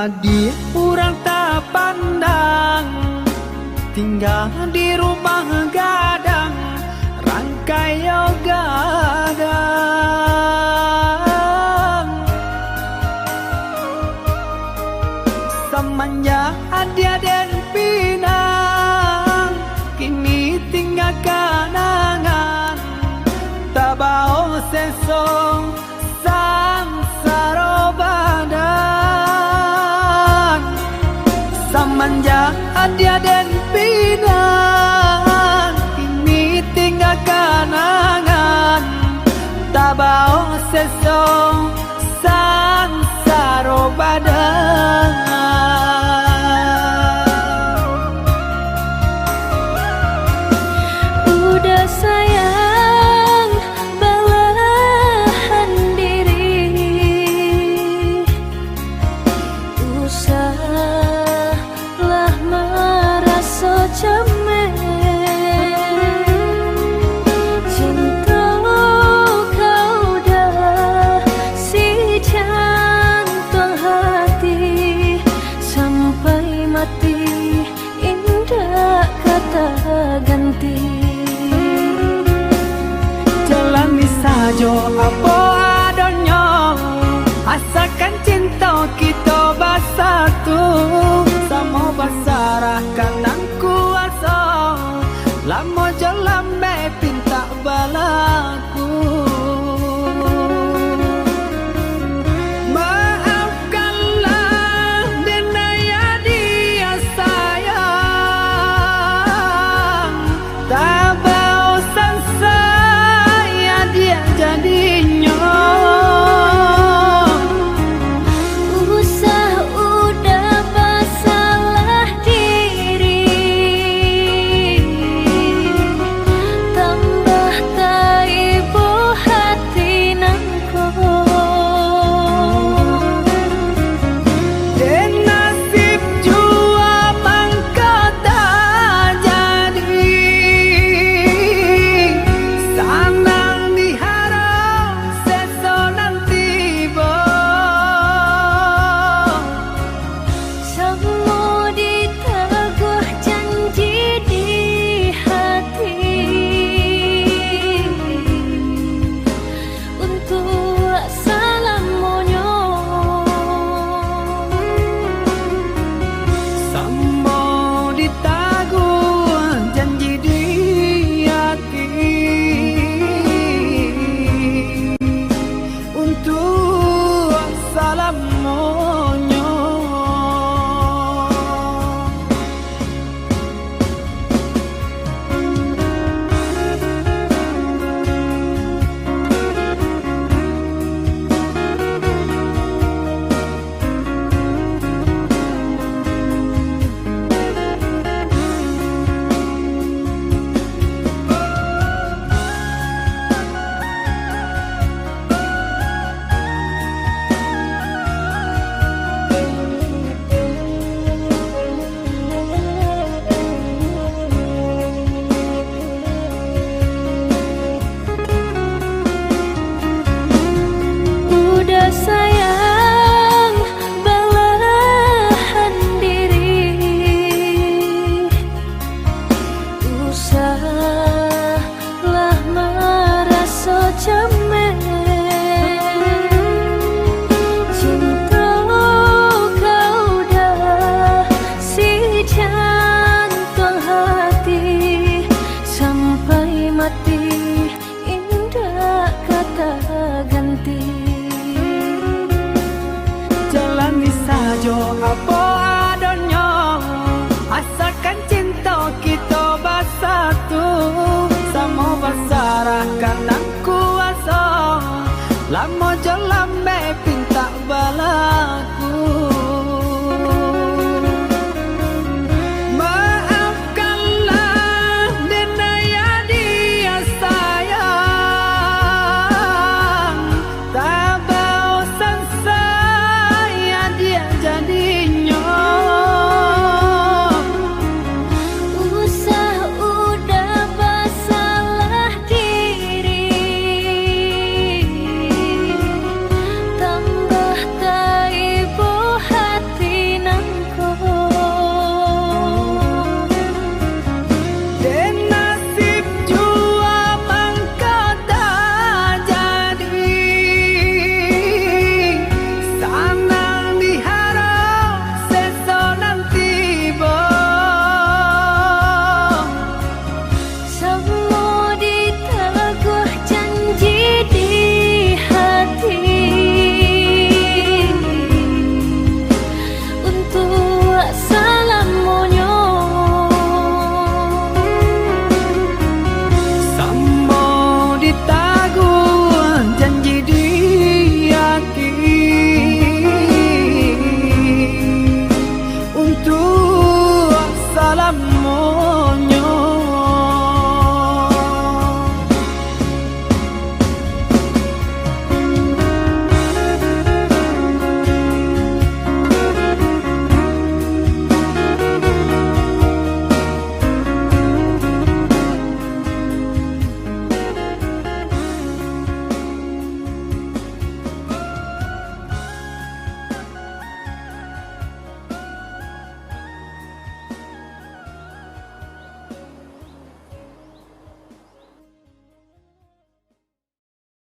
Adi urang tak pandang, tinggal di rumah gadang, rangkai gadang. Semenjak dia dan pinang, kini tinggal kenangan, tak bau sesong sangsara badan. Semenjak dia dan pinang, kini tinggal kenangan, tak bau sesong sangsara badan. Udah sayang, belahan diri, usahlah merasa cemen. Cinta kau dah si jantung hati, sampai mati indah kata ganti. Jalani saja apa adanya, asalkan cinta kita bersatu, sama basarahkan dan kuasa, lama jalan pinta balaku. Maafkanlah denaya dia sayang, tak bosan saya dia jadinya. Usah udah bersalah diri, tambah tak ibu hati nangko. Dan nasib jua mangka tak jadi, sanang diharap sesonan tiba. Semua diteguh janji di hati, untuk selamanya. Semua ditaguh janji di hati, untuk selamanya. Udah sayang, belahan diri, usahlah merasa cemen. Cinta kau dah si jantung hati, sampai mati indah kata ganti. Jalani saja apa adanya, asalkan cinta kita bersatu, sama basarahkan dan